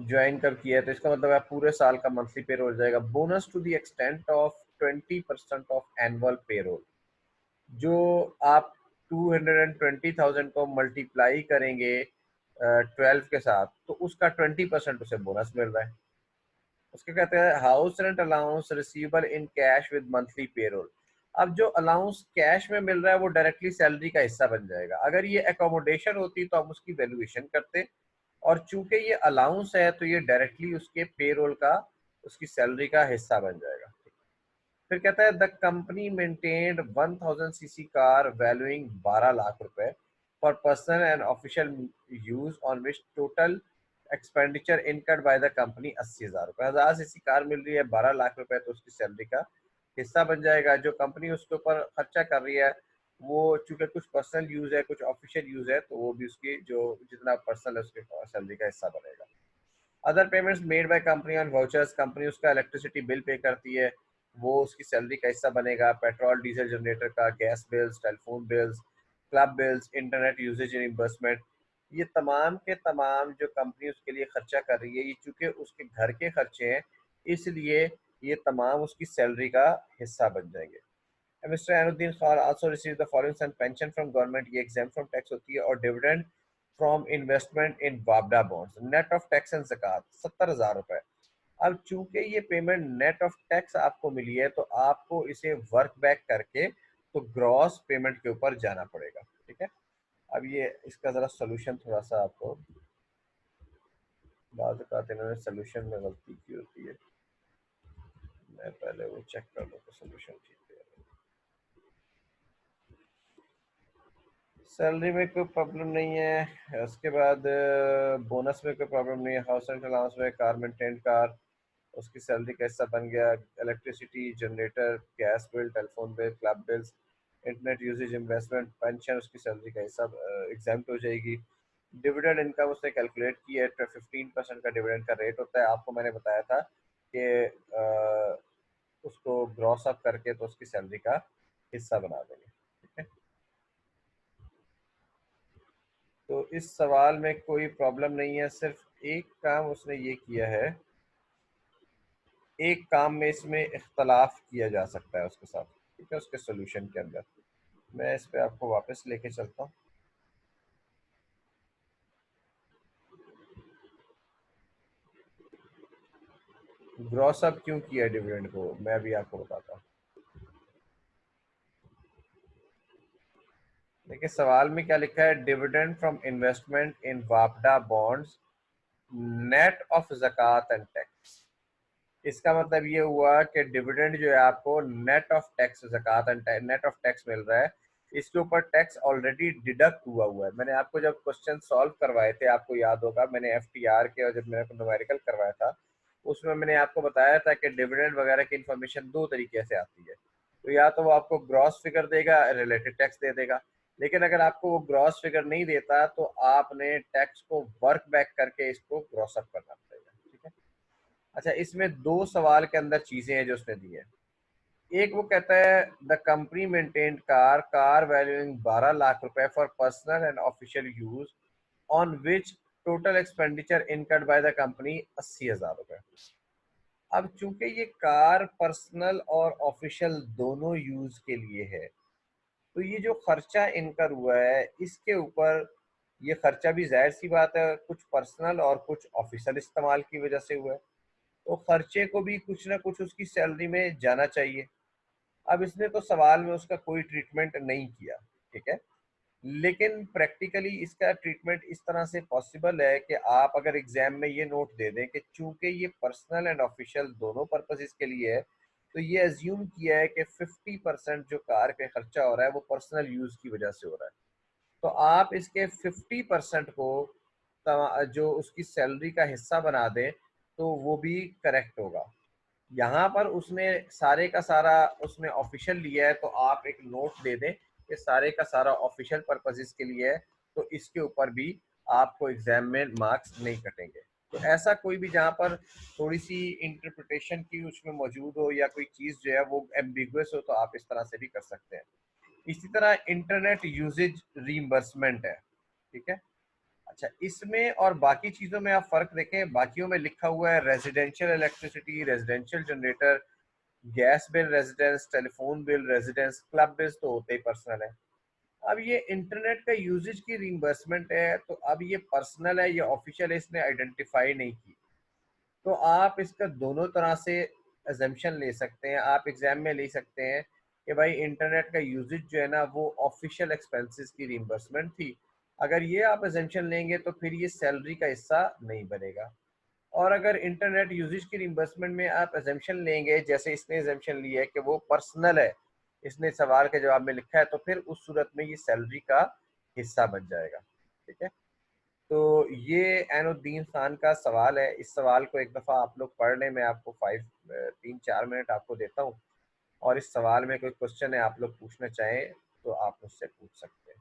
Join कब किया है, तो इसका मतलब है पूरे साल का मंथली पेरोल हो जाएगा। Bonus to the extent of 20% of annual payroll, जो आप 220,000 को मल्टीप्लाई करेंगे 12 के साथ, तो उसका 20% उसे बोनस मिल रहा है। उसके कहते हैं house rent allowance receivable in cash with monthly payroll. अब जो अलाउंस कैश में मिल रहा है वो डायरेक्टली सैलरी का हिस्सा बन जाएगा। अगर ये एकोमोडेशन होती तो हम उसकी वैल्यूएशन करते, और चूंकि ये अलाउंस है तो ये डायरेक्टली उसके पेरोल का, उसकी सैलरी का हिस्सा बन जाएगा। फिर कहता है the company maintained 1000 CC car valuing 12 lakh रुपए for personal and official use on which total expenditure incurred by the company 80,000 रुपए। 1000 सीसी कार मिल रही है 12 लाख रुपए, तो उसकी सैलरी का हिस्सा बन जाएगा। जो कंपनी उसके ऊपर खर्चा कर रही है वो चूंकि कुछ पर्सनल यूज है कुछ ऑफिशियल यूज है, तो वो भी उसकी जो जितना पर्सनल है उसके सैलरी का हिस्सा बनेगा। Other payments made by company on vouchers, company उसका इलेक्ट्रिसिटी बिल पे करती है, वो उसकी सैलरी का हिस्सा बनेगा। पेट्रोल डीजल जनरेटर का, gas bills, telephone bills, club bills, internet usage reimbursement, ये तमाम के तमाम जो कंपनी उसके लिए खर्चा कर रही है, ये चूंकि उसके घर के खर्चे हैं इसलिए ये तमाम उसकी सैलरी का हिस्सा बन जाएंगे। Mr Ainuddin Khan also receive the following sun pension from government, ये एग्जाम फ्रॉम टैक्स होती है, और डिविडेंड फ्रॉम इन्वेस्टमेंट इन वापडा bonds net of tax and zakat 70,000 रुपए। अब चूंकि ये पेमेंट नेट ऑफ टैक्स आपको मिली है तो आपको इसे वर्क बैक करके तो ग्रॉस पेमेंट के ऊपर जाना पड़ेगा। ठीक है, अब ये इसका जरा सोल्यूशन थोड़ा सा आपको, बाद इन्होंने सोल्यूशन में गलती की होती है, मैं पहले वो चेक कर लूँ तो सोल्यूशन ठीक है। सैलरी में कोई प्रॉब्लम नहीं है, उसके बाद बोनस में कोई प्रॉब्लम नहीं है, हाउस रेंट अलाउंस में, कार मेंटेन कार उसकी सैलरी का हिस्सा बन गया, electricity generator, gas bill, telephone bill, club bills, internet usage, investment, pension उसकी सैलरी का हिस्सा एग्जाम्प्ट हो जाएगी। डिविडेंड इनकम उसने कैलकुलेट की है, 15% का डिविडेंड का रेट होता है। आपको मैंने बताया था कि उसको ग्रॉस अप करके तो उसकी सैलरी का हिस्सा बना देंगे। ठीक है, तो इस सवाल में कोई प्रॉब्लम नहीं है, सिर्फ एक काम उसने ये किया है, एक काम में इसमें इख्तलाफ किया जा सकता है उसके साथ। ठीक है, उसके सोल्यूशन के अंदर मैं इस पे आपको वापस लेके चलता हूँ। ग्रॉस अप क्यों किया डिविडेंड को मैं अभी आपको बताता हूँ। देखिए सवाल में क्या लिखा है, डिविडेंड फ्रॉम इन्वेस्टमेंट इन वापडा bonds net of zakat and tax. इसका मतलब ये हुआ कि डिविडेंड जो है आपको net of tax, zakat and net of tax मिल रहा है, इसके ऊपर टैक्स ऑलरेडी डिडक्ट हुआ है। मैंने आपको जब क्वेश्चन सॉल्व करवाए थे आपको याद होगा, मैंने एफटीआर के और जब मैंने न्यूमेरिकल करवाया था उसमें मैंने आपको बताया था कि डिविडेंड वगैरह की इन्फॉर्मेशन दो तरीके से आती है, तो या तो वो आपको ग्रॉस फिगर देगा, रिलेटेड टैक्स दे देगा, लेकिन अगर आपको वो ग्रॉस फिगर नहीं देता तो आपने टैक्स को वर्क बैक करके इसको ग्रॉस अप करना पड़ेगा। ठीक है, अच्छा इसमें दो सवाल के अंदर चीजें हैं जो उसने दी है। एक वो कहता है the company maintained car valuing 12 lakh रुपए for personal and official use on which total expenditure incurred by the company 80,000 रुपए। अब चूंकि ये कार पर्सनल और ऑफिशियल दोनों यूज के लिए है, तो ये जो खर्चा इनकर हुआ है इसके ऊपर, ये खर्चा भी जाहिर सी बात है कुछ पर्सनल और कुछ ऑफिशियल इस्तेमाल की वजह से हुआ है, तो खर्चे को भी कुछ ना कुछ उसकी सैलरी में जाना चाहिए। अब इसने तो सवाल में उसका कोई ट्रीटमेंट नहीं किया, ठीक है, लेकिन प्रैक्टिकली इसका ट्रीटमेंट इस तरह से पॉसिबल है कि आप अगर एग्जाम में ये नोट दे दें कि चूंकि ये पर्सनल एंड ऑफिशियल दोनों पर्पसेस के लिए है, तो ये एज्यूम किया है कि 50% जो कार पे खर्चा हो रहा है वो पर्सनल यूज की वजह से हो रहा है, तो आप इसके 50% को जो उसकी सैलरी का हिस्सा बना दें तो वो भी करेक्ट होगा। यहाँ पर उसने सारे का सारा उसने ऑफिशियल लिया है, तो आप एक नोट दे दें कि सारे का सारा ऑफिशियल पर्पसेस के लिए है, तो इसके ऊपर भी आपको एग्जाम में मार्क्स नहीं कटेंगे। तो ऐसा कोई भी जहाँ पर थोड़ी सी इंटरप्रिटेशन की उसमें मौजूद हो या कोई चीज़ जो है वो एम्बिगुअस हो, तो आप इस तरह से भी कर सकते हैं। इसी तरह इंटरनेट यूजेज रीइंबर्समेंट है, ठीक है। अच्छा, इसमें और बाकी चीज़ों में आप फ़र्क देखें, बाकियों में लिखा हुआ है residential electricity, residential generator, gas bill residence, telephone bill residence, club bills तो होते ही पर्सनल है। अब ये इंटरनेट का यूजेज की रिइंबर्समेंट है, तो अब ये पर्सनल है या ऑफिशियल है, इसने आइडेंटिफाई नहीं की। तो आप इसका दोनों तरह से एजम्पशन ले सकते हैं। आप एग्जाम में ले सकते हैं कि भाई इंटरनेट का यूजेज जो है ना वो ऑफिशियल एक्सपेंसेस की रिइंबर्समेंट थी। अगर ये आप एजम्पशन लेंगे तो फिर ये सैलरी का हिस्सा नहीं बनेगा। और अगर इंटरनेट यूजेज की रिइंबर्समेंट में आप एजम्पशन लेंगे, जैसे इसने एजम्पशन लिया है कि वो पर्सनल है, इसने सवाल के जवाब में लिखा है, तो फिर उस सूरत में ये सैलरी का हिस्सा बन जाएगा। ठीक है, तो ये ऐनुद्दीन खान का सवाल है। इस सवाल को एक दफ़ा आप लोग पढ़ लें, मैं आपको 3-4 मिनट आपको देता हूँ, और इस सवाल में कोई क्वेश्चन है आप लोग पूछना चाहें तो आप मुझसे पूछ सकते हैं।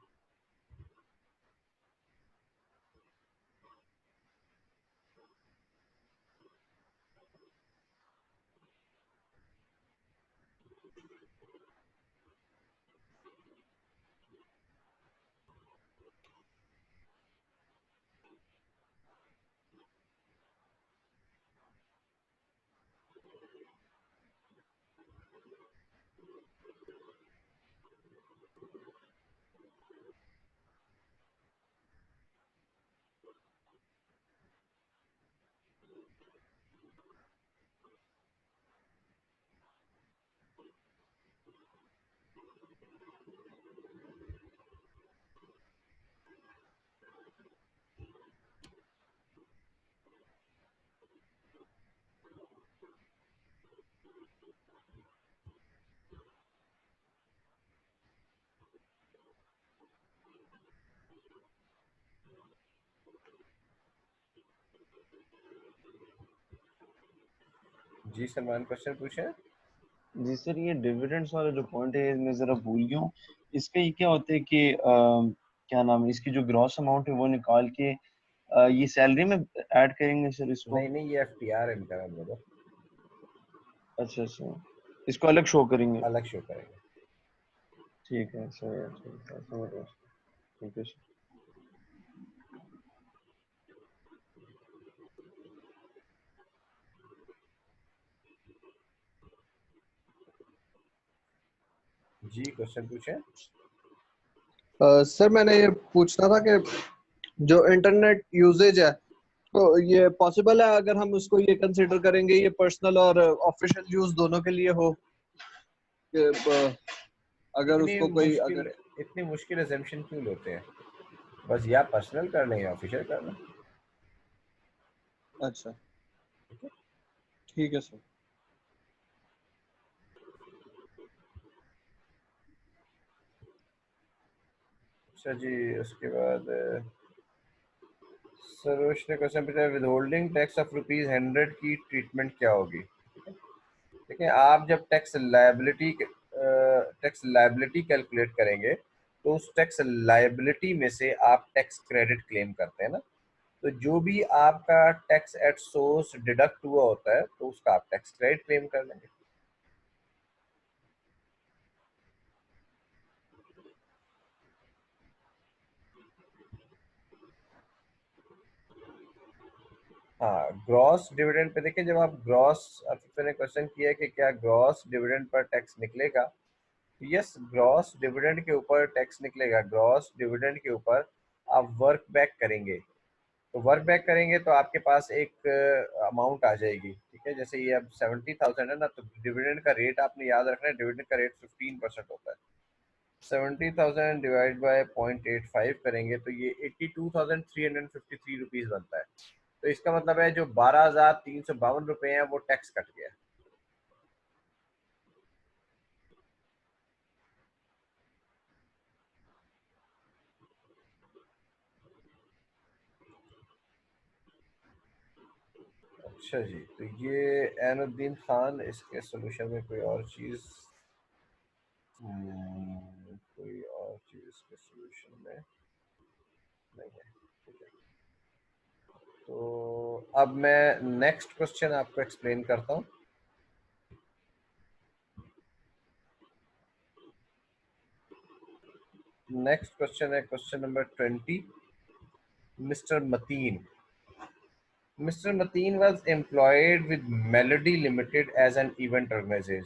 जी सलमान, क्वेश्चन पूछें। जी सर, ये डिविडेंड्स वाला जो पॉइंट है मैं जरा भूल गया हूँ। इसका ये क्या होता है कि क्या नाम है, इसकी जो ग्रॉस अमाउंट है वो निकाल के ये सैलरी में ऐड करेंगे सर इसको? नहीं नहीं, ये FTR इनका है मेरा, अच्छा अच्छा, इसको अलग शो करेंगे? अलग शो करेंगे। ठीक है सर, ठीक है, समझ गया। ठीक है सर। जी क्वेश्चन पूछें। सर मैंने ये पूछना था कि जो इंटरनेट यूजेज है, तो ये पॉसिबल है अगर हम उसको ये कंसिडर करेंगे, ये पर्सनल और ऑफिशियल यूज दोनों के लिए हो कि अगर इतनी उसको कोई मुश्किल अगर। इतनी मुश्किल एजम्पशन क्यों लेते हैं? बस या पर्सनल कर लें या ऑफिशियल कर लें। अच्छा, ठीक है सर। अच्छा जी, उसके बाद सरोज ने क्वेश्चन पूछा, विद होल्डिंग टैक्स ऑफ ₹100 की ट्रीटमेंट क्या होगी? देखिए, आप जब टैक्स लायबिलिटी कैलकुलेट करेंगे तो उस टैक्स लायबिलिटी में से आप टैक्स क्रेडिट क्लेम करते हैं ना, तो जो भी आपका टैक्स एट सोर्स डिडक्ट हुआ होता है तो उसका आप टैक्स क्रेडिट क्लेम कर लेंगे। हाँ, ग्रॉस डिविडेंड पे देखिए, जब आप ग्रॉस, आपने क्वेश्चन किया है कि क्या ग्रॉस डिविडेंड पर टैक्स निकलेगा। यस, ग्रॉस डिविडेंड के ऊपर टैक्स निकलेगा। ग्रॉस डिविडेंड के ऊपर आप वर्क बैक करेंगे, तो वर्क बैक करेंगे तो आपके पास एक अमाउंट आ जाएगी। ठीक है, जैसे ये अब 70,000 है ना, तो डिविडेंड का रेट आपने याद रखना है, डिविडेंड का रेट 15% होता है। 70,000 डिवाइड बाय 0.85 करेंगे तो ये 82,353 रुपीज बनता है। तो इसका मतलब है जो 12,352 रुपये हैं वो टैक्स कट गया। अच्छा जी, तो ये ऐनुद्दीन खान, इसके सोल्यूशन में कोई और चीज़, कोई और चीज़ इसके सोल्यूशन में नहीं है। ठीक है, तो अब मैं नेक्स्ट क्वेश्चन आपको एक्सप्लेन करता हूँ। नेक्स्ट क्वेश्चन है question number 20। Mr. Mateen. Mr. Mateen was employed with Melody Limited as an event organizer.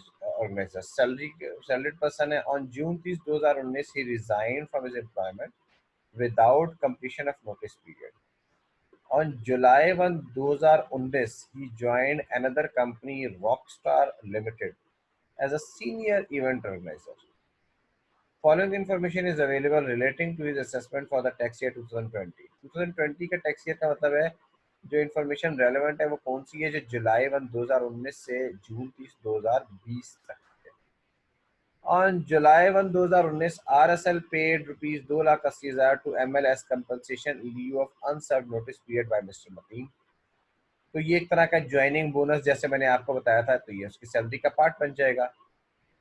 Salaried person है. On June 30, 2019, he resigned from his employment without completion of notice period. On July 1, 2019, he joined another company, Rockstar Limited, as a senior event organizer. Following information is available relating to his assessment for the tax year 2020. 2020 का tax year का मतलब है जो information relevant है वो कौन सी है, जो जुलाई 1, 2019 से जून 30, 2020 तक है. On July 1, 2019, RSL paid rupees 2,80,000 to ML as compensation in lieu of unserved notice period by Mr. Mateen. तो ये एक तरह का ज्वाइनिंग बोनस जैसे मैंने आपको बताया था, तो ये उसकी सैलरी का पार्ट बन जाएगा.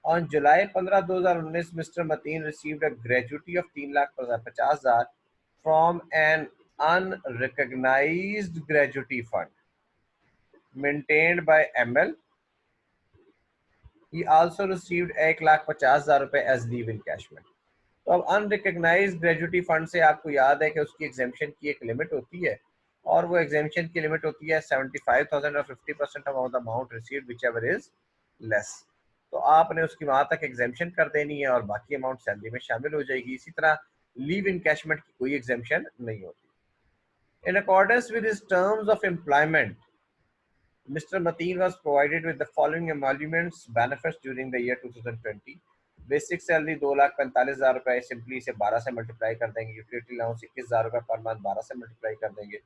On July 15, 2019, Mr. Mateen received a gratuity of 3,50,000 from an unrecognized gratuity fund maintained by ML. He also received 1,50,000 रुपए as leave encashment. तो अब अनरिकग्नाइज ग्रेजुटी फंड से आपको याद है कि उसकी एग्जेम्पशन की एक लिमिट होती है, और वो एग्जेम्पशन की लिमिट होती है 75,000 और 50% of the amount received which ever is less. तो आपने उसकी वहां तक एग्जेम्पशन कर देनी है और बाकी अमाउंट सैलरी में शामिल हो जाएगी. इसी तरह लीव इनकैशमेंट की कोई एग्जेम्पशन नहीं होती. In accordance with his terms of employment, Mr. Mateen was provided with the following emoluments benefits during the year 2020. Basic salary 2,45,000 रुपए, सिंपली इसे 12 से मल्टीप्लाई कर देंगे. यूटिलिटी अलाउंस 21,000 रुपए पर मंथ, 12 से मल्टीप्लाई कर देंगे.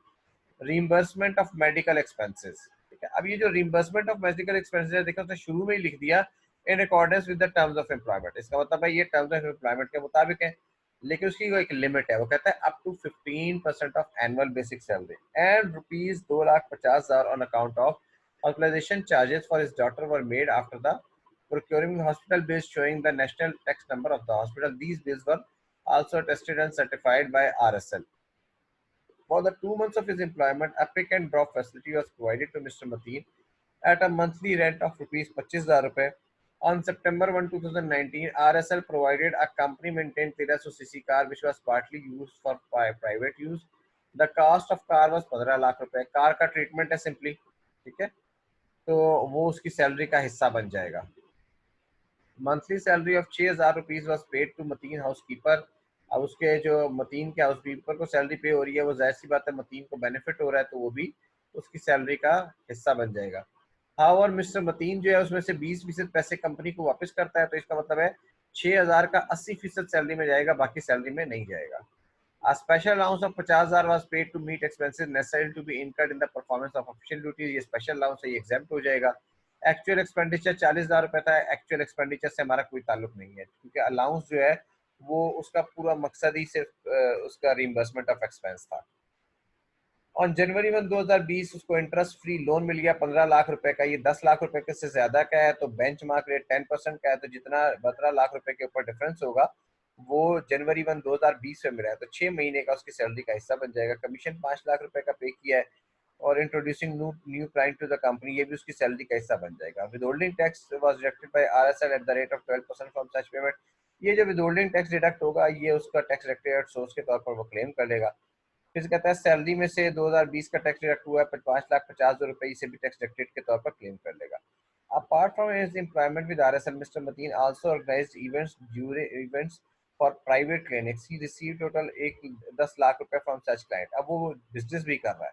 रीइंबर्समेंट ऑफ मेडिकल एक्सपेंसेस, ठीक है. अब ये जो रीइंबर्समेंट ऑफ मेडिकल एक्सपेंसेस है, देखो तो शुरू में ही लिख दिया in accordance with the terms of employment. इसका मतलब है ये टर्म्स ऑफ एम्प्लॉयमेंट के मुताबिक है, लेकिन उसकी एक लिमिट है. वो कहता है up to 15% of annual basic salary and rupees 2,50,000 on account of hospitalization charges for his daughter were made after the procuring hospital bills showing the national tax number of the hospital. These bills were also attested and certified by RSL. For the 2 months of his employment, a pick and drop facility was provided to Mr. Mateen at a monthly rent of rupees 25,000 rupees. On September 1, 2019, RSL provided a company maintained 1300cc car which was partly used for private use. The cost of car was 15 lakh रुपए. Car का treatment है simply, ठीक है, तो वो उसकी salary का हिस्सा बन जाएगा. Monthly salary of 6,000 rupees was paid to Mateen housekeeper. अब उसके जो मतीन के हाउसकीपर को सैलरी पे हो रही है, वो जाहिर सी बात है मतीन को बेनिफिट हो रहा है, तो वो भी उसकी सैलरी का हिस्सा बन जाएगा. हाँ, और मिस्टर मतीन जो है उसमें से 20% पैसे कंपनी को वापस करता है, तो इसका मतलब है 6,000 का 80% सैलरी में जाएगा, बाकी सैलरी में नहीं जाएगा. A special allowance of 50,000 was paid to meet expenses necessary to be incurred in the performance of official duties. ये स्पेशल अलाउंस से ये एग्जेम्प्ट हो जाएगा. एक्चुअल एक्सपेंडिचर 40,000 रुपए था. एक्चुअल एक्सपेंडिचर से हमारा कोई ताल्लुक नहीं है, क्योंकि अलाउंस जो है वो उसका पूरा मकसद ही सिर्फ उसका रिइंबर्समेंट ऑफ एक्सपेंस था. ऑन जनवरी 1, 2020 उसको इंटरेस्ट फ्री लोन मिल गया 15 लाख रुपए का. ये 10 लाख रुपए के से ज्यादा का है, तो बेंच मार्क रेट 10% का है, तो जितना 12 लाख रुपए के ऊपर डिफरेंस होगा वो जनवरी 1, 2020 में मिला है, तो 6 महीने का उसकी सैलरी का हिस्सा बन जाएगा. कमीशन 5 लाख रुपए का पे किया है, और introducing new client to the company, ये भी उसकी सैलरी का हिस्सा बन जाएगा. Withholding tax was deducted by RSL at the rate of 12% from such payment. ये जो विदहोल्डिंग टैक्स डिडक्ट होगा, ये उसका टैक्स डिडक्टेड सोर्स के तौर पर वो क्लेम कर लेगा. फिर कहता है सैलरी में से 2020 का टैक्स डिडक्ट हुआ है 5,50,000 रुपए, इसे भी टैक्स डिडक्टेड के तौर पर क्लेम कर लेगा. Apart from his employment with RSL, Mr. Mateen also organized events for private clinics. He received total 10 lakh रुपए from such client. अब वो बिजनेस भी कर रहा है,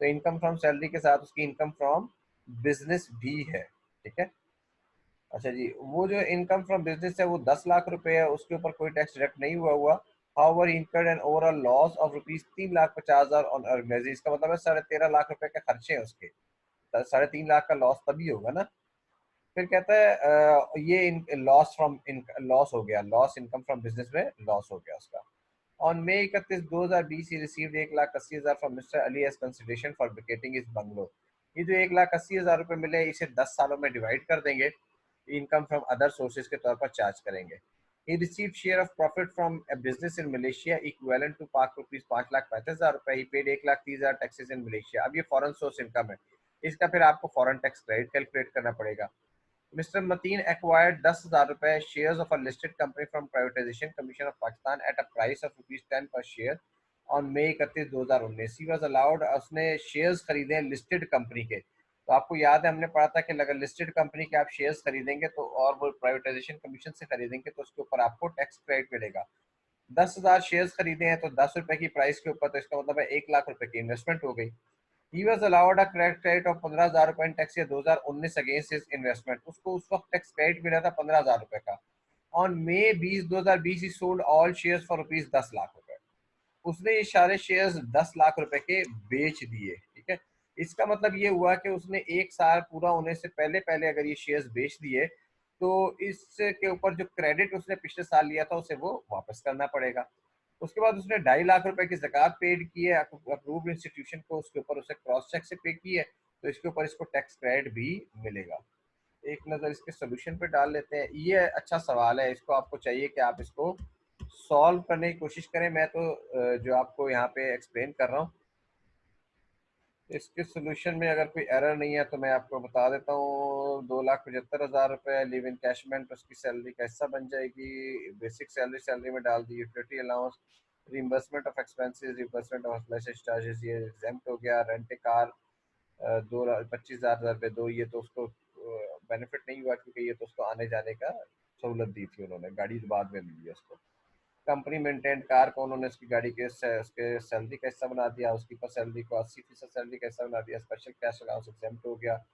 तो इनकम फ्रॉम सैलरी के साथ उसकी इनकम फ्रॉम बिजनेस भी है, ठीक है. अच्छा जी, वो जो इनकम फ्रॉम बिजनेस है वो 10 लाख रुपए है, उसके ऊपर कोई टैक्स डिडक्ट नहीं हुआ. However, he incurred an overall loss of rupees 3,50,000 on organization. इसका मतलब है 13.5 लाख रुपए के खर्चे हैं उसके, 3.5 लाख का लॉस तभी होगा ना. फिर कहता है ये लॉस हो गया, लॉस इनकम फ्रॉम बिजनेस में लॉस हो गया उसका. On May 31, 2020 he received 1,80,000 from Mr Ali as consideration for vacating his bungalow. ये जो 1,80,000 रुपए मिले, इसे 10 सालों में डिवाइड कर देंगे, इनकम फ्रॉम अदर सोर्सेज के तौर पर चार्ज करेंगे. He received share of profit from a business in Malaysia equivalent to rupees 5,35,000 रुपए. He paid 1,30,000 taxes in Malaysia. अब ये फॉरेन सोर्स इनकम है, इसका फिर आपको फॉरेन टैक्स क्रेडिट कैलकुलेट करना पड़ेगा. Mr. Mateen acquired 10,000 रुपए shares of a listed company from Privatization Commission of Pakistan at a price of rupees 10 per share. On May 31, 2019 he was allowed, उसने shares खरीदे listed company के। तो आपको याद है हमने पढ़ा था कि अगर लिस्टेड कंपनी के आप शेयर्स खरीदेंगे तो, और वो प्राइवेटाइजेशन कमीशन से खरीदेंगे तो उसके ऊपर आपको टैक्स क्रेडिट मिलेगा। 10,000 शेयर्स खरीदे हैं तो 10 रुपए की प्राइस के ऊपर, तो इसका मतलब है 1 लाख रुपए की इन्वेस्टमेंट हो गई। He was allowed a credit of 15,000 रुपए इन tax year 2019 against his investment. उसको उस वक्त टैक्स क्रेडिट मिला था 15,000 रुपए का। On May 20, 2020 he sold all shares for rupees 10 lakh रुपए। उसने ये सारे शेयर्स 10 लाख रुपए के बेच दिए। ठीक है, इसका मतलब ये हुआ कि उसने 1 साल पूरा होने से पहले पहले अगर ये शेयर्स बेच दिए तो इसके ऊपर जो क्रेडिट उसने पिछले साल लिया था उसे वो वापस करना पड़ेगा। उसके बाद उसने 2.5 लाख रुपए की ज़कात पेड की है अप्रूव्ड इंस्टीट्यूशन को, उसके ऊपर उसे क्रॉस चेक से पे की है, तो इसके ऊपर इसको टैक्स क्रेडिट भी मिलेगा। एक नज़र इसके सोल्यूशन पे डाल लेते हैं। ये अच्छा सवाल है, इसको आपको चाहिए कि आप इसको सॉल्व करने की कोशिश करें। मैं तो जो आपको यहाँ पे एक्सप्लेन कर रहा हूँ, इसके सोल्यूशन में अगर कोई एरर नहीं है तो मैं आपको बता देता हूँ। 2,75,000 रुपये लिव इन कैशमेंट उसकी सैलरी का हिस्सा बन जाएगी। बेसिक सैलरी में डाल दी। Utility allowance, reimbursement of expenses, reimbursement of licence charges, ये एग्जेम्प्ट हो गया। रेंट ए कार 25,000 रुपये दो, ये तो उसको बेनिफिट नहीं हुआ क्योंकि ये तो उसको आने जाने का सहूलत दी थी उन्होंने, गाड़ी बाद में मिली है उसको। कंपनी मेंटेन कार को उन्होंने उसकी गाड़ी के उसके सैलरी का हिस्सा बना दिया। उसकी पर सैलरी को 80% सैलरी का हिस्सा बना दिया। स्पेशल कैश अलाउंस एग्जेम्प्ट हो गया।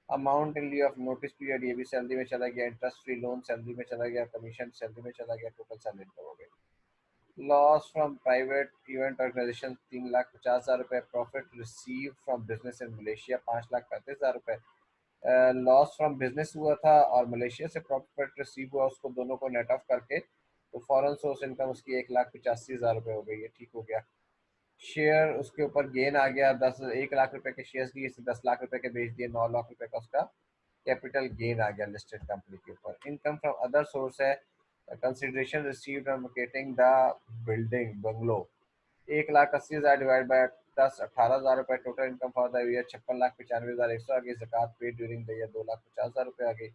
Amount in लिeu of notice period, ये भी सैलरी में चला गया। इंटरेस्ट फ्री लोन सैलरी में चला गया। कमीशन सैलरी में चला गया। टोटल सैलरी इनकम हो गई। Loss from private event organisation 3,50,000 रुपये। Profit receive from business in Malaysia 5,35,000 रुपये। लॉस फ्रॉम बिजनेस हुआ था और मलेशिया से प्रॉफिट रिसीव हुआ, उसको दोनों को नेट ऑफ करके तो फॉरेन सोर्स इनकम उसकी 1,85,000 रुपये हो गई है। ठीक हो गया। शेयर उसके ऊपर गेन आ गया। 1 लाख रुपए के शेयर्स दिए, 10 लाख रुपए के बेच दिए। 9 लाख रुपए का उसका कैपिटल गेन आ गया लिस्टेड कंपनी के ऊपर। इनकम फ्रॉम अदर सोर्स है consideration received from locating the building bungalow 1,80,000 divide by 18,000 रुपए। Total income for the year 56,95,100 आ गई। ज़कात पेड ड्यूरिंग द ईयर 2,50,000 रुपए आ गई।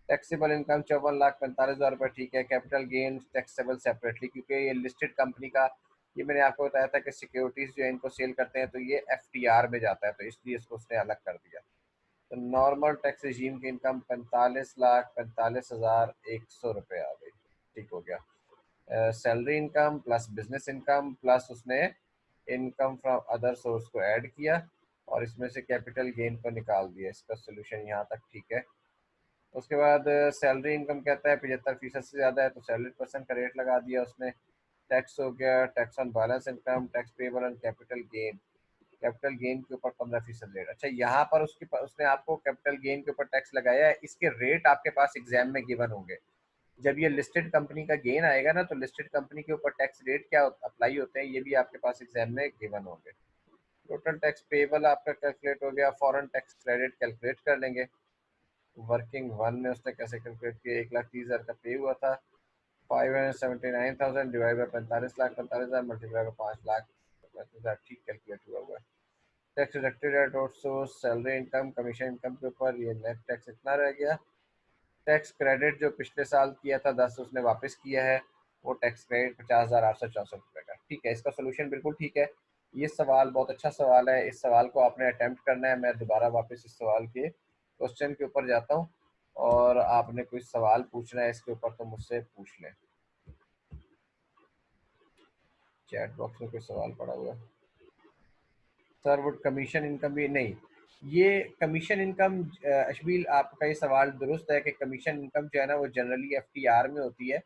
टैक्सेबल इनकम 54,45,000 रुपए। ठीक है। कैपिटल गेन टैक्सेबल सेपरेटली क्योंकि ये लिस्टेड कंपनी का, ये मैंने आपको बताया था कि सिक्योरिटीज जो है इनको सेल करते हैं तो ये एफटीआर में जाता है, तो इसलिए इसको उसने अलग कर दिया। तो नॉर्मल टैक्स रिजीम की इनकम 45,45,100 रुपये आ गई। ठीक हो गया। Salary income plus business income plus उसने इनकम फ्रॉम अदर सोर्स को ऐड किया और इसमें से कैपिटल गेन को निकाल दिया। इसका सोल्यूशन यहाँ तक ठीक है। उसके बाद सैलरी इनकम कहता है 75% से ज़्यादा है तो सैलरी परसेंट का रेट लगा दिया उसने। टैक्स हो गया tax on balance income, tax payable on capital gain. Capital gain के ऊपर 15% रेट। अच्छा, यहाँ पर उसने आपको कैपिटल गेन के ऊपर टैक्स लगाया है। इसके रेट आपके पास एग्जाम में गिवन होंगे। जब ये लिस्टेड कंपनी का गेन आएगा ना तो लिस्टेड कंपनी के ऊपर टैक्स रेट क्या अप्लाई होते हैं ये भी आपके पास एग्जाम में गिवन होंगे। टोटल टैक्स पेबल आपका कैलकुलेट हो गया। फॉरेन टैक्स क्रेडिट कैलकुलेट कर लेंगे। वर्किंग वन में उसने कैसे कैलकुलेट किया, 1,30,000 का पे हुआ था। 579,000 डिवाइड बाई 45,00,000, 45,000 मल्टीप्लाई बाई 5,00,000, 35,000। ठीक कैलकुलेट हुआ है। Tax deducted at out source salary income commission income के ऊपर ये नेट टैक्स इतना रह गया। टैक्स क्रेडिट जो पिछले साल किया था 10 उसने वापस किया है, वो टैक्स क्रेडिट 50,864 रुपये का। ठीक है, इसका सोल्यूशन बिल्कुल ठीक है। ये सवाल बहुत अच्छा सवाल है, इस सवाल को आपने अटेम्प्ट करना है। मैं दोबारा वापस इस सवाल के क्वेश्चन के ऊपर जाता हूँ और आपने कोई सवाल पूछना है इसके ऊपर तो मुझसे पूछ लें। चैट बॉक्स में कोई सवाल पड़ा हुआ है। सर वो कमीशन इनकम भी नहीं, ये कमीशन इनकम अशबील आपका ये सवाल दुरुस्त है कि कमीशन इनकम जो है ना वो जनरली एफटीआर में होती है,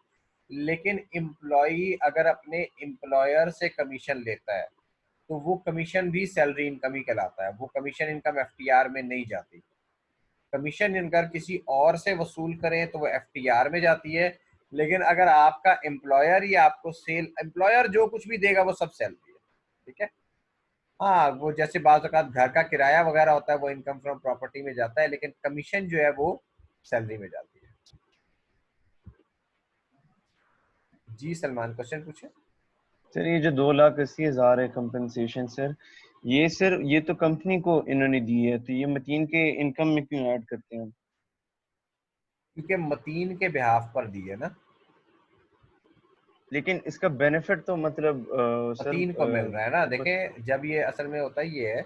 लेकिन एम्प्लॉई अगर अपने एम्प्लॉयर से कमीशन लेता है तो वो कमीशन भी सैलरी इनकम ही कहलाता है। वो कमीशन इनकम एफटीआर में नहीं जाती। कमीशन अगर किसी और से वसूल करें तो वो एफटीआर में जाती है, लेकिन अगर आपका एम्प्लॉयर या आपको सेल एम्प्लॉयर जो कुछ भी देगा वो सब सैलरी है। ठीक है। हाँ, वो जैसे बाज़ औक़ात घर का किराया वगैरह होता है वो इनकम फ्रॉम प्रॉपर्टी में जाता है, लेकिन कमीशन जो है वो सैलरी में जाती है। जी सलमान, क्वेश्चन पूछे। सर ये जो 2,80,000 है कंपनसेशन सर, ये सर ये तो कंपनी को इन्होंने दी है, तो ये मतीन के इनकम में क्यों ऐड करते हैं? क्योंकि मतीन के बिहाफ पर दी है ना। लेकिन इसका बेनिफिट तो मतलब सर तीन को मिल रहा है ना। ऊपर देखें, जब ये असल में होता ये है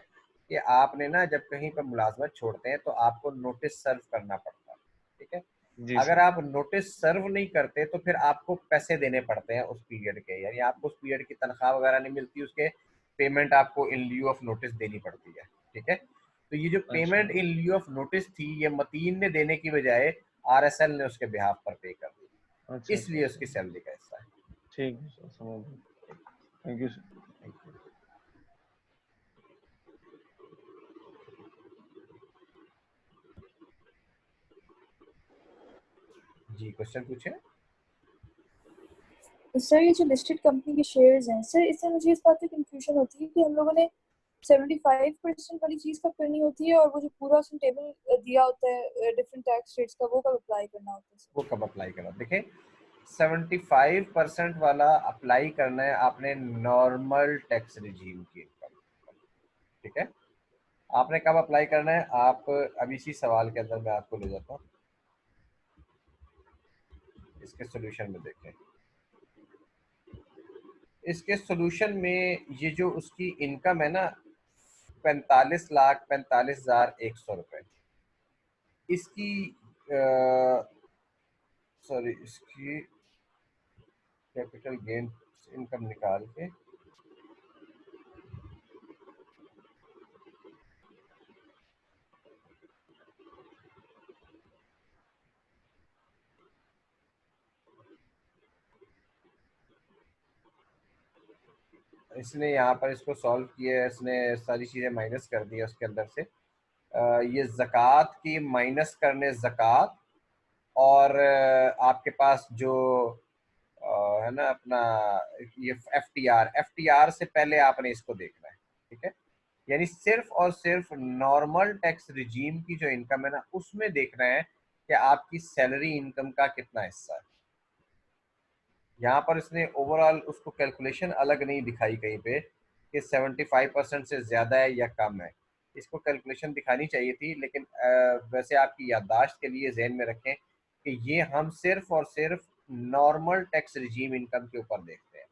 कि आपने ना जब कहीं पर मुलाजमत छोड़ते हैं तो आपको नोटिस सर्व करना पड़ता है, ठीक है। जी अगर सर। आप नोटिस सर्व नहीं करते तो फिर आपको पैसे देने पड़ते हैं उस पीरियड के, यानी आपको उस पीरियड की तनख्वाह वगैरह नहीं मिलती, उसके पेमेंट आपको इन ल्यू ऑफ नोटिस देनी पड़ती है, ठीक है। तो ये जो अच्छा payment in lieu of notice थी ये मतीन ने देने की बजाय आरएसएल ने उसके बिहाफ पर पे कर दी, अच्छा अच्छा इसलिए अच्छा। उसकी सैलरी का हिस्सा है। ठीक है सर, समझ गया। Thank you sir. Thank you. जी क्वेश्चन पूछे। सर ये जो लिस्टेड कंपनी के शेयर्स हैं सर, इससे मुझे इस बात की कंफ्यूजन होती है कि हम लोगों ने 75% वाली चीज कब करनी होती है, और वो जो पूरा उसने टेबल दिया होता है डिफरेंट टैक्स रेट्स का, वो कब अप्लाई करना होता है सर? वो कब अप्लाई करा, देखें 75% वाला अप्लाई करना है आपने नॉर्मल टैक्स रिजीम की इनकम, ठीक है। आपने कब अप्लाई करना है, आप अब इसी सवाल के अंदर मैं आपको ले जाता हूँ, इसके सोल्यूशन में देखें। इसके सोल्यूशन में ये जो उसकी इनकम है ना 45,45,100 रुपये, इसकी सॉरी इसकी कैपिटल गेन इनकम निकाल के इसने यहाँ पर इसको सॉल्व किया है, इसने सारी चीज़ें माइनस कर दी है उसके अंदर से। ये ज़कात की माइनस करने ज़कात, और आपके पास जो है ना अपना ये एफ टी आर से पहले आपने इसको देखना है, ठीक है। यानी सिर्फ और सिर्फ नॉर्मल टैक्स रिजीम की जो इनकम है ना उसमें देखना है कि आपकी सैलरी इनकम का कितना हिस्सा है। यहाँ पर इसने ओवरऑल उसको कैलकुलेशन अलग नहीं दिखाई कहीं पे कि 75% से ज़्यादा है या कम है, इसको कैलकुलेशन दिखानी चाहिए थी, लेकिन वैसे आपकी याददाश्त के लिए जहन में रखें कि ये हम सिर्फ और सिर्फ नॉर्मल टैक्स रिजीम इनकम के ऊपर देखते हैं,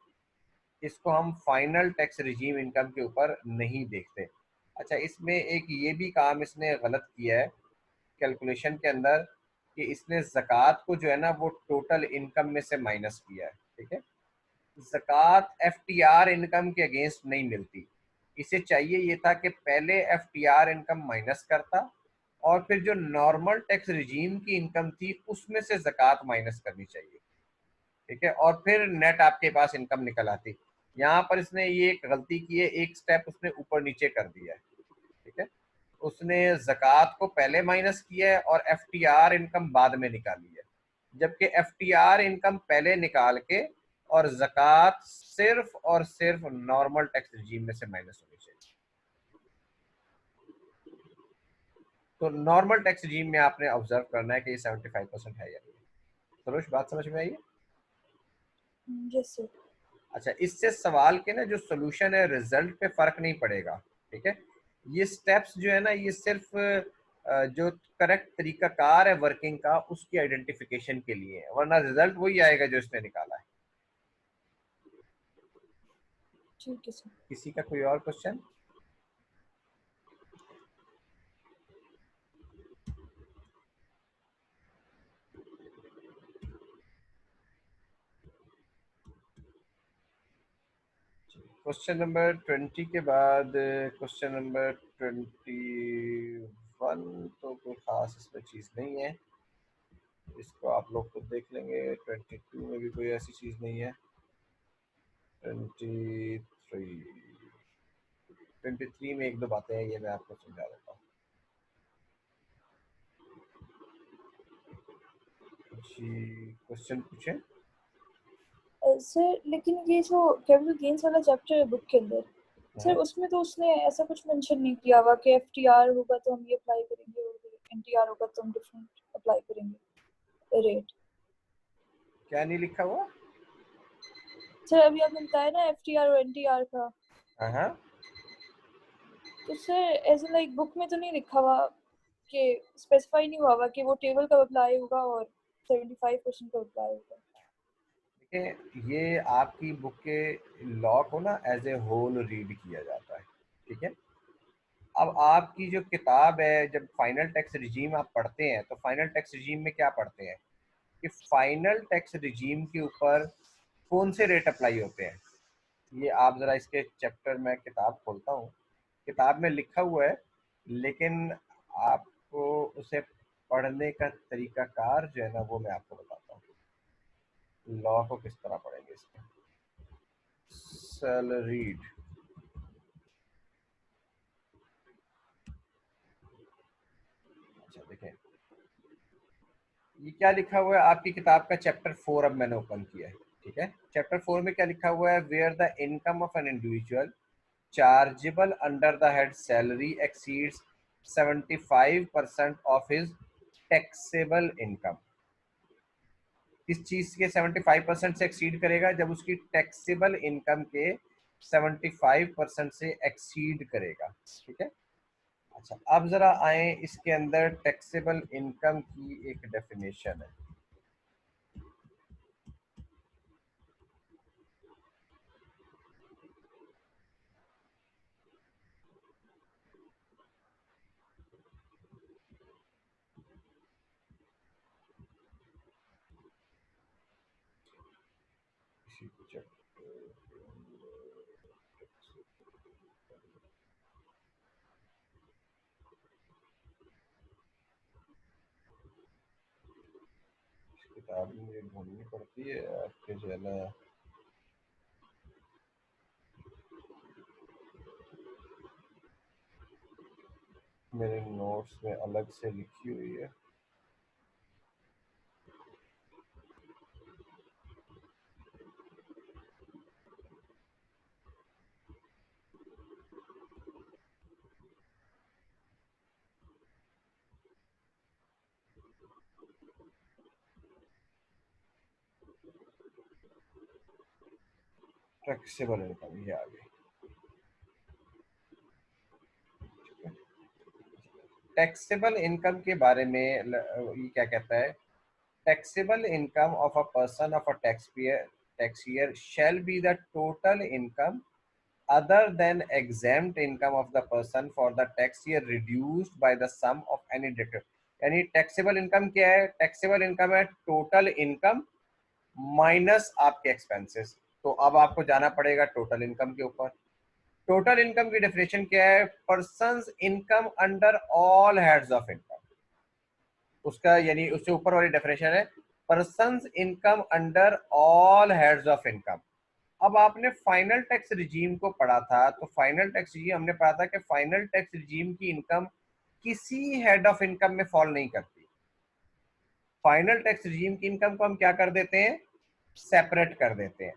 इसको हम फाइनल टैक्स रिजीम इनकम के ऊपर नहीं देखते। अच्छा, इसमें एक ये भी काम इसने गलत किया है कैलकुलेशन के अंदर कि इसने ज़कात को जो है ना वो टोटल इनकम में से माइनस किया है, ठीक है। ज़कात एफटीआर इनकम के अगेंस्ट नहीं मिलती, इसे चाहिए ये था कि पहले एफटीआर इनकम माइनस करता और फिर जो नॉर्मल टैक्स रिजीम की इनकम थी उसमें से ज़कात माइनस करनी चाहिए, ठीक है, और फिर नेट आपके पास इनकम निकल आती। यहाँ पर इसने ये एक गलती की है, एक स्टेप उसने ऊपर नीचे कर दिया है, ठीक है। उसने ज़कात को पहले माइनस किया है और एफटीआर इनकम बाद में निकाली है, जबकि एफटीआर इनकम पहले निकाल के और ज़कात सिर्फ और सिर्फ नॉर्मल टैक्स रिजीम में से माइनस होनी चाहिए। तो नॉर्मल टैक्स रिजीम में आपने ऑब्जर्व करना है कि ये 75% है या नहीं। सरोज, बात समझ में आई है? Yes sir. अच्छा, इससे सवाल के ना जो सोल्यूशन है रिजल्ट पे फर्क नहीं पड़ेगा, ठीक है। ये स्टेप्स जो है ना ये सिर्फ जो करेक्ट तरीकाकार है वर्किंग का उसकी आइडेंटिफिकेशन के लिए है, वरना रिजल्ट वही आएगा जो इसने निकाला है। ठीक है सर। किसी का कोई और क्वेश्चन? क्वेश्चन नंबर 20 के बाद क्वेश्चन नंबर 21 तो कोई खास इसमें चीज़ नहीं है, इसको आप लोग खुद देख लेंगे। 22 में भी कोई ऐसी चीज़ नहीं है। 23 23 में एक दो बातें हैं, ये मैं आपको समझा देता हूँ। जी क्वेश्चन पूछें। सर लेकिन ये जो कैपिटल गेन्स वाला चैप्टर है बुक के अंदर सर, उसमें तो उसने ऐसा कुछ मेंशन नहीं किया हुआ कि एफटीआर होगा तो हम ये अप्लाई करेंगे और एनटीआर होगा तो हम डिफरेंट अप्लाई करेंगे रेट। क्या नहीं लिखा हुआ? सर अभी आपने बताया ना एफटीआर और एनटीआर का, हाँ, तो sir as in like book में तो नहीं लिखा हुआ कि स्पेसिफाई नहीं हुआ कि वो टेबल कब अप्लाई होगा और 75% कब अप्लाई होगा। ये आपकी बुक के लॉ को ना एज ए होल रीड किया जाता है, ठीक है। अब आपकी जो किताब है, जब फाइनल टैक्स रिजीम आप पढ़ते हैं तो फाइनल टैक्स रिजीम में क्या पढ़ते हैं कि फाइनल टैक्स रिजीम के ऊपर कौन से रेट अप्लाई होते हैं। ये आप ज़रा इसके चैप्टर में किताब खोलता हूँ, किताब में लिखा हुआ है, लेकिन आपको उसे पढ़ने का तरीकाकार जो है ना वो मैं आपको बताता हूँ। लॉ को किस तरह पढ़ेंगे इसमें। सैलरीड, अच्छा देखें ये क्या लिखा हुआ है आपकी किताब का चैप्टर 4 अब मैंने ओपन किया है, ठीक है। चैप्टर 4 में क्या लिखा हुआ है, where the income of an individual chargeable under the head salary exceeds 75% of his taxable income. किस चीज के 75% से एक्सीड करेगा, जब उसकी टैक्सेबल इनकम के 75% से एक्सीड करेगा, ठीक है। अच्छा अब जरा आए इसके अंदर टैक्सेबल इनकम की एक डेफिनेशन है। किताब मुझे ढूंढनी पड़ती है आपके जो है ना, मेरे नोट्स में अलग से लिखी हुई है। टैक्सेबल इनकम ये आ गई। टैक्सेबल इनकम के बारे में ये क्या कहता है, taxable income of a person of a tax year shall be the total income other than exempt income of the person for the tax year reduced by the sum of any deduction। यानी taxable income क्या है, taxable income है total income minus आपके expenses. तो अब आपको जाना पड़ेगा टोटल इनकम के ऊपर। टोटल इनकम की डेफिनेशन क्या है, persons income under all heads of income. उसका यानी उससे ऊपर वाली डेफिनेशन है persons income under all heads of income. अब आपने फाइनल टैक्स रिजीम को पढ़ा था, तो फाइनल टैक्स रिजीम हमने पढ़ा था कि फाइनल टैक्स रिजीम की इनकम किसी हेड ऑफ इनकम में फॉल नहीं करती। फाइनल टैक्स रिजीम की इनकम को हम क्या कर देते हैं, सेपरेट कर देते हैं।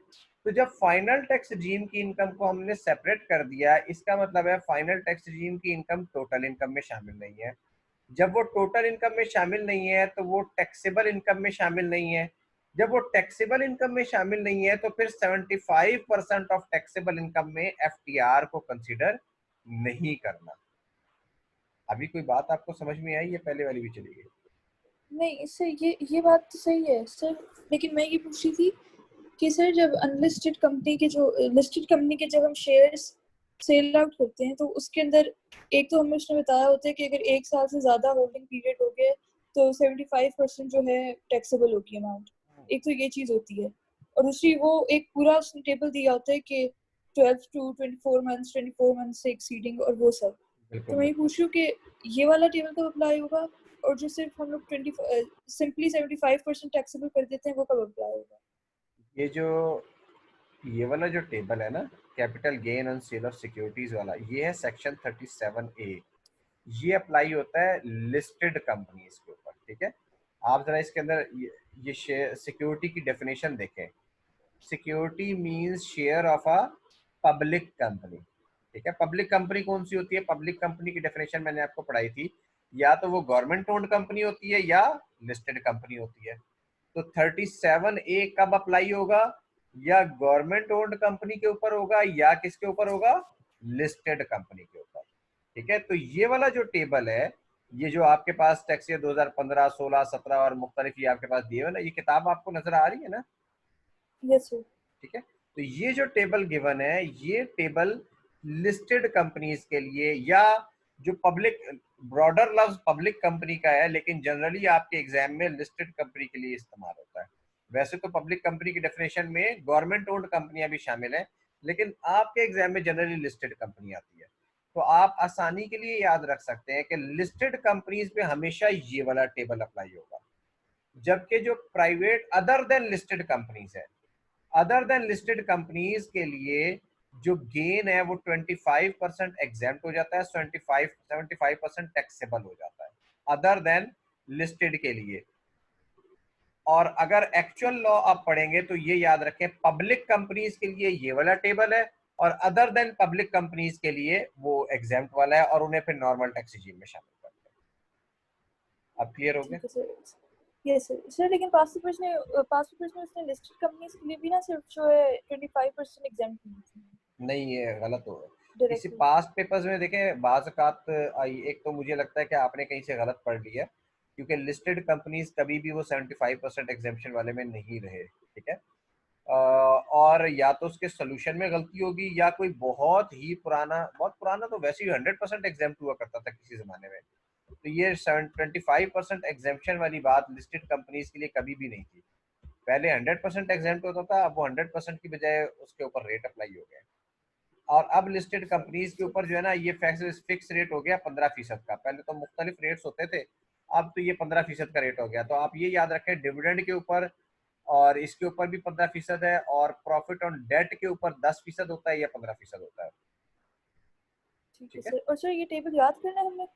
तो जब फाइनल टैक्स रिजीम की इनकम को हमने सेपरेट कर दिया, इसका मतलब है फाइनल टैक्स रिजीम की इनकम टोटल इनकम में शामिल नहीं है। जब वो टोटल इनकम में शामिल नहीं है तो वो टैक्सेबल इनकम में शामिल नहीं है। जब वो टैक्सेबल इनकम में शामिल नहीं है तो फिर 75% ऑफ टैक्सेबल इनकम में एफटीआर को कंसीडर नहीं करना। अभी कोई बात आपको समझ में आई, ये पहले वाली भी चली गई? नहीं, इससे ये बात तो सही है सर, लेकिन मैं ये पूछ रही थी कि सर जब अनलिस्टेड कंपनी के जो लिस्टेड कंपनी के जब हम शेयर्स सेल आउट करते हैं तो उसके अंदर एक तो हमें उसने बताया होता है कि अगर 1 साल से ज्यादा होल्डिंग पीरियड हो गया तो 75% जो है टैक्सेबल होगी अमाउंट। एक तो ये चीज होती है, और दूसरी वो एक पूरा उसने टेबल दिया होता है कि 12 टू 24 मंथ्स से एक्सीडिंग और वो सब। तो मैं ये पूछ रही हूँ कि ये वाला टेबल कब अप्लाई होगा, और जो सिर्फ हम लोग 20 सिंपली 75% टैक्सेबल कर देते हैं वो कब अप्लाई होगा? ये वाला जो टेबल है ना, capital gain on sale of securities वाला, ये है सेक्शन 37A। ये अप्लाई होता है लिस्टेड कंपनीज के ऊपर, ठीक है। आप जरा इसके अंदर ये शेयर सिक्योरिटी की डेफिनेशन देखें। Security means share of a public company, ठीक है। पब्लिक कंपनी कौन सी होती है, पब्लिक कंपनी की डेफिनेशन मैंने आपको पढ़ाई थी, या तो वो गवर्नमेंट ओन्ड कंपनी होती है या लिस्टेड कंपनी होती है। तो 37A कब अप्लाई होगा, या गवर्नमेंट ओन्ड कंपनी के ऊपर होगा या किसके ऊपर होगा, लिस्टेड कंपनी के ऊपर, ठीक है। तो ये वाला जो टेबल है, ये जो आपके पास टैक्स ईयर 2015, 16, 17 और मुख्तलिफ ये आपके पास दिए हुए ना, ये किताब आपको नजर आ रही है ना, यस सर। ठीक है, तो ये जो टेबल गिवन है, ये टेबल लिस्टेड कंपनीज के लिए, या जो पब्लिक, ब्रॉडर लफ्ज पब्लिक कंपनी का है, लेकिन जनरली आपके एग्जाम में लिस्टेड कंपनी के लिए इस्तेमाल होता है। वैसे तो पब्लिक कंपनी की डेफिनेशन में गवर्नमेंट ओन्ड कंपनियां भी शामिल हैं, लेकिन आपके एग्जाम में जनरली लिस्टेड कंपनी आती है। तो आप आसानी के लिए याद रख सकते हैं कि लिस्टेड कंपनीज पे हमेशा ये वाला टेबल अप्लाई होगा, जबकि जो private other than listed companies है, अदर देन लिस्टेड कंपनीज के लिए जो गेन है वो 25% एग्जेम्प्ट हो जाता है, 75% टैक्सेबल हो जाता है अदर देन लिस्टेड के लिए। और अगर एक्चुअल लॉ आप पढ़ेंगे तो ये याद रखें, पब्लिक कंपनीज के लिए ये वाला टेबल है, और अदर देन पब्लिक कंपनीज के लिए वो एग्जेम्प्ट वाला है, और उन्हें फिर नॉर्मल टैक्स रिजीम में शामिल करते हैं। अब क्लियर हो गया? ठीक है सर। Yes sir. सर लेकिन पास्ट पेपर्स में उसने लिस्टेड कंपनीज के लिए भी ना सिर्फ जो है 25% एग्जाम की नहीं, ये गलत हो गया। किसी डायरेक्टली। पास्ट पेपर्स में देखें, बाज़ औक़ात आई, एक तो मुझे लगता है कि आपने कहीं से गलत पढ़ लिया, क्योंकि लिस्टेड कंपनीज कभी भी वो 75% एग्जेम्पशन वाले में नहीं रहे। ठीक है, और या तो उसके सोल्यूशन में गलती होगी, या कोई बहुत पुराना तो वैसे ही 100% एग्जेम्प्ट हुआ करता था किसी जमाने में। तो ये 25% एग्जेम्पशन वाली बात लिस्टेड कंपनीज के लिए कभी भी नहीं थी। पहले 100% एग्जेम्प्ट होता था, अब वो 100% की बजाय उसके ऊपर रेट अप्लाई हो गया। और अब लिस्टेड कंपनीज के ऊपर जो है ना, ये फिक्स रेट हो गया 15%। का पहले तो मुख्तलिफ रेट्स होते थे, अब तो ये 15% का रेट हो गया। तो आप ये याद रखें, डिविडेंड के ऊपर और इसके ऊपर भी 15% है, और प्रॉफिट ऑन डेट के ऊपर 10% होता है या 15% होता है। ठीक है ठीक है, सर। और सर ये टेबल याद करना है हमें?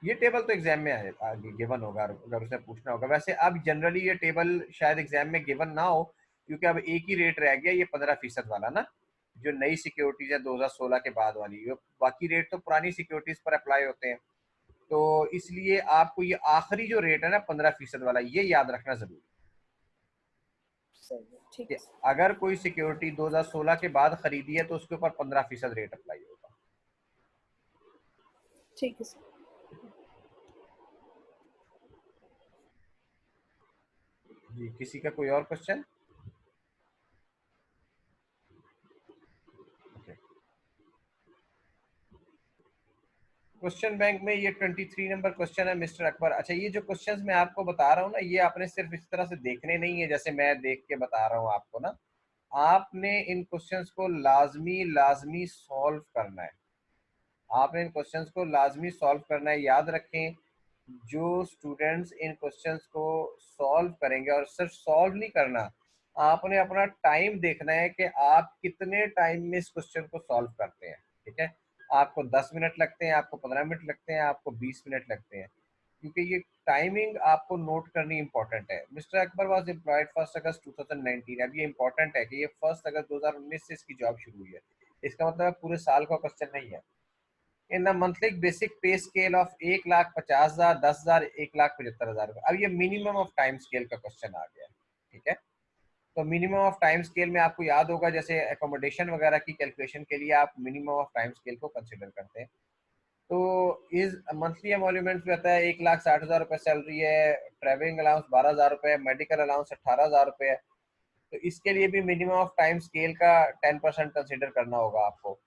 ये टेबल तो एग्जाम में आगे गिवन होगा, अगर उसे पूछना होगा। वैसे अब जनरली ये टेबल शायद एग्जाम में गिवन ना हो, क्योंकि अब एक ही रेट रह गया, ये 15% वाला ना, जो नई सिक्योरिटीज है 2016 के बाद वाली। बाकी रेट तो पुरानी सिक्योरिटीज पर अप्लाई होते हैं, तो इसलिए आपको ये आखिरी जो रेट है ना 15% वाला, ये याद रखना जरूरी सर ठीक है है कि सर। अगर कोई सिक्योरिटी 2016 के बाद खरीदी है तो उसके ऊपर 15% रेट अप्लाई होगा। ठीक है सर। जी, किसी का कोई और क्वेश्चन? क्वेश्चन बैंक में ये 23 नंबर क्वेश्चन है मिस्टर अकबर। अच्छा, ये जो क्वेश्चंस मैं आपको बता रहा हूँ ना, ये आपने सिर्फ इस तरह से देखने नहीं है जैसे मैं देख के बता रहा हूँ आपको ना, आपने इन क्वेश्चंस को लाजमी लाजमी सॉल्व करना है। आपने इन क्वेश्चंस को लाजमी सॉल्व करना है। याद रखें, जो स्टूडेंट्स इन क्वेश्चंस को सॉल्व करेंगे, और सिर्फ सॉल्व नहीं करना, आपने अपना टाइम देखना है कि आप कितने टाइम में इस क्वेश्चन को सॉल्व करते हैं। ठीक है, आपको 10 मिनट लगते हैं, आपको 15 मिनट लगते हैं, आपको 20 मिनट लगते हैं, क्योंकि ये टाइमिंग आपको नोट करनी इंपॉर्टेंट है। मिस्टर अकबर वाज एम्प्लॉयड 1 अगस्त 2019। अब ये इंपॉर्टेंट है कि ये 1 अगस्त 2019 से इसकी जॉब शुरू हुई है। इसका मतलब पूरे साल का क्वेश्चन नहीं है। इन द मंथली बेसिक पे स्केल ऑफ 1,50,000, 10,000, 1,75,000 रुपये। अब ये मिनिमम ऑफ टाइम स्केल का क्वेश्चन आ गया। ठीक है, तो मिनिमम ऑफ टाइम स्केल में आपको याद होगा, जैसे एकोमोडेशन वगैरह की कैलकुलेशन के लिए आप मिनिमम ऑफ टाइम स्केल को कंसिडर करते हैं। तो इस मंथली एमोल्यूमेंट रहता है 1,60,000 रुपये सैलरी है, ट्रैवलिंग अलाउंस 12,000 रुपये है, मेडिकल अलाउंस 18,000 रुपये है। तो इसके लिए भी मिनिमम ऑफ टाइम स्केल का 10% कंसिडर करना होगा आपको।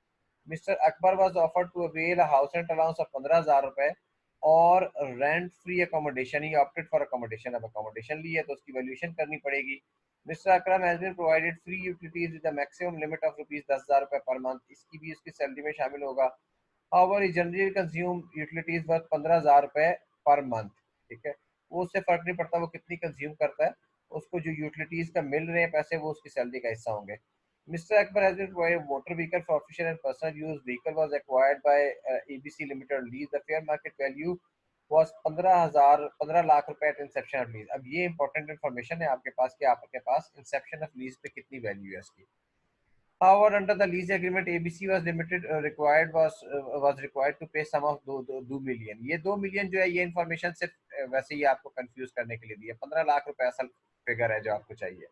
Mister Akbar was offered to avail a house rent allowance of 15,000 रुपये और rent free accommodation. He opted for accommodation. अब अकोमोडेशन ली है तो उसकी वैल्यूएशन करनी पड़ेगी। Mister Akram has been provided free utilities with the maximum limit of ₹10,000 रुपये पर मंथ। इसकी भी उसकी सैलरी में शामिल होगा। However he generally consume utilities worth 15,000 रुपये पर मंथ। ठीक है, वो उससे फर्क नहीं पड़ता वो कितनी कंज्यूम करता है, उसको जो यूटिलिटीज का मिल रहे हैं पैसे वो उसकी सैलरी का हिस्सा होंगे। Mr. Akbar has been provided motor vehicle for official and personal use. Vehicle was acquired by ABC Limited lease. The fair market value was 15 lakh रुपए at inception of lease. अब ये important information है आपके पास कि आपके पास inception of lease पे कितनी value है इसकी। However, under the lease agreement, ABC was limited was required to pay sum of 2 million. ये 2 मिलियन जो है, ये इन्फॉर्मेशन सिर्फ वैसे ही आपको कंफ्यूज करने के लिए दी है। 15 लाख रुपए असल फिगर है जो आपको चाहिए।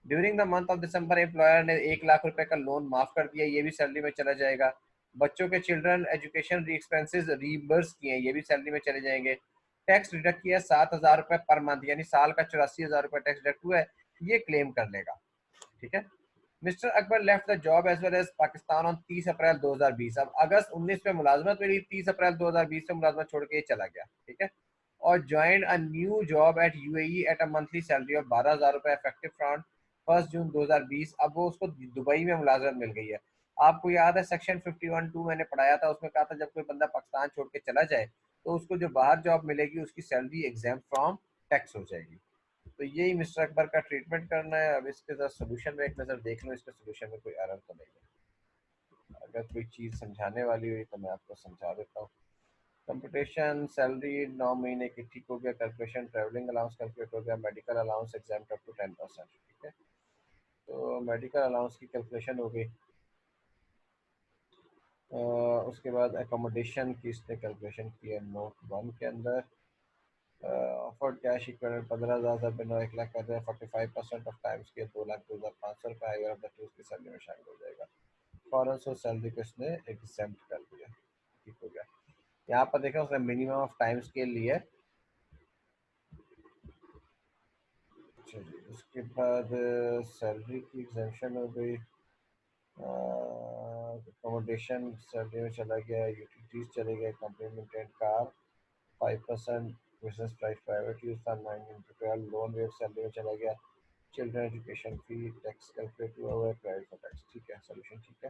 During the month of December employer ने 1 लाख रुपए का लोन माफ कर दिया, ये भी सैलरी में चला जाएगा। बच्चों के चिल्ड्रन एजुकेशन एक्सपेंसेस रीइंबर्स किए हैं, ये भी सैलरी में चले जाएंगे। टैक्स डिडक्ट किया 7,000 रुपए पर मंथ, यानी साल का 84,000 रुपए टैक्स डिडक्ट हुआ है, ये क्लेम कर लेगा। ठीक है। Mister Akbar left the job as well as Pakistan on 30 April 2020। अब अगस्त 19 में मुलाजमत मिली, 30 अप्रैल 2020 से मुलाजमत छोड़ के ये चला गया, ठीक है। और joined a new job eight UAE at a monthly salary of 12,000 रुपए इफेक्टिव फ्रॉम 1 जून 2020। अब वो उसको दुबई में मुलाजमत मिल गई है। आपको याद है सेक्शन 51(2) मैंने पढ़ाया था, उसमें कहा था जब कोई बंदा पाकिस्तान छोड़ के चला जाए तो उसको जो बाहर जॉब मिलेगी उसकी सैलरी एग्जाम फ्रॉम टैक्स हो जाएगी। तो यही मिस्टर अकबर का ट्रीटमेंट करना है। अब इसके साथ सोल्यूशन में एक नज़र देख लो, इसके सोल्यूशन में कोई एरर तो नहीं है। अगर कोई चीज़ समझाने वाली हुई तो मैं आपको समझा देता हूँ। कंपटीशन सैलरी 9 महीने की ठीक हो गया। कैलकुलेशन ट्रैवलिंग अलाउंस कैलकुलेट हो गया। Medical allowance exempt up to 10%, ठीक है। तो मेडिकल अलाउंस की कैलकुलेशन हो गई। उसके बाद एकोमोडेशन की इसने कैलकुलेशन की है नोट 1 के अंदर। ऑफर्ड कैश इक्विवेलेंट 15,000 रुपये 1 लाख कर रहे हैं। 45% ऑफ टाइम्स के 2,02,500 रुपये आएगा। ऑफ द टू उसकी सैलरी में शामिल हो जाएगा। फॉरन सो सैलरी को इसने एग्जेम्प्ट कर दिया, ठीक हो गया। यहाँ पर देखा उसने मिनिमम ऑफ टाइम स्केल लिया। चलिए उसके बाद सैलरी की एग्जेम्पशन हो गई। अकोमोडेशन सैलरी में चला गया। यूटिलिटीज चले गए। Company maintain car 5% business price private use था 9 लोन रेट सैलरी में चला गया। चिल्ड्रन एजुकेशन फी टैक्स कैलकुलेट हुआ हुआ है। क्रेडिट फॉर टैक्स, ठीक है। सोल्यूशन ठीक है।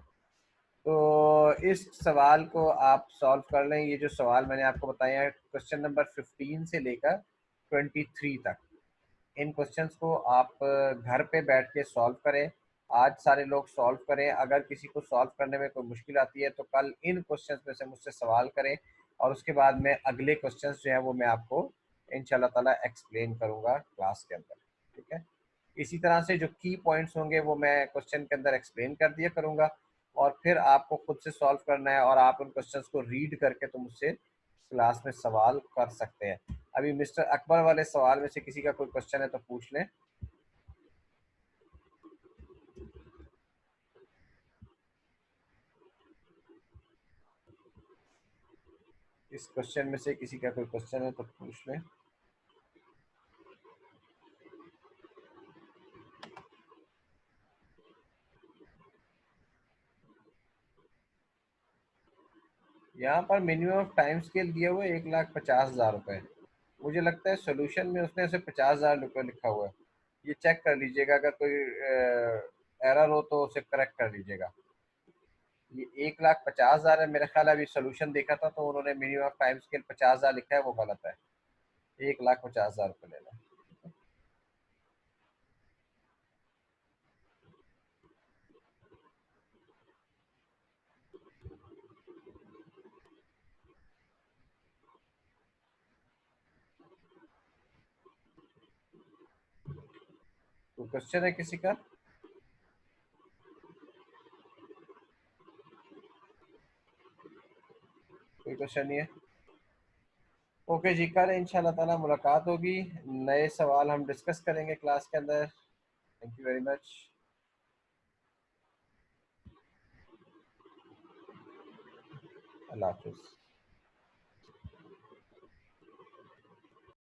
तो इस सवाल को आप सॉल्व कर लें। ये जो सवाल मैंने आपको बताया है क्वेश्चन नंबर 15 से लेकर 23 तक, इन क्वेश्चंस को आप घर पे बैठ के सॉल्व करें। आज सारे लोग सॉल्व करें। अगर किसी को सॉल्व करने में कोई मुश्किल आती है तो कल इन क्वेश्चंस में से मुझसे सवाल करें और उसके बाद मैं अगले क्वेश्चंस जो है वो मैं आपको इंशाल्लाह ताला एक्सप्लेन करूंगा क्लास के अंदर, ठीक है। इसी तरह से जो की पॉइंट्स होंगे वो मैं क्वेश्चन के अंदर एक्सप्लेन कर दिया करूंगा और फिर आपको खुद से सॉल्व करना है और आप उन क्वेश्चंस को रीड करके तो मुझसे क्लास में सवाल कर सकते हैं। अभी मिस्टर अकबर वाले सवाल में से किसी का कोई क्वेश्चन है तो पूछ लें। इस क्वेश्चन में से किसी का कोई क्वेश्चन है तो पूछ लें। यहाँ पर मिनिमम ऑफ टाइम स्केल दिया हुआ है 1,50,000 रुपए। मुझे लगता है सोल्यूशन में उसने उसे 50,000 रुपये लिखा हुआ है। ये चेक कर लीजिएगा, अगर कोई एरर हो तो उसे करेक्ट कर लीजिएगा। ये 1,50,000 है मेरा ख्याल है। अभी सोल्यूशन देखा था तो उन्होंने मिनिमम ऑफ टाइम स्केल 50,000 लिखा है, वो गलत है। 1,50,000 रुपये लेना है। तो क्वेश्चन है किसी का? कोई क्वेश्चन नहीं है? ओके जी, कल इंशाल्लाह ताला मुलाकात होगी। नए सवाल हम डिस्कस करेंगे क्लास के अंदर। Thank you very much. अल्लाह हाफिज़।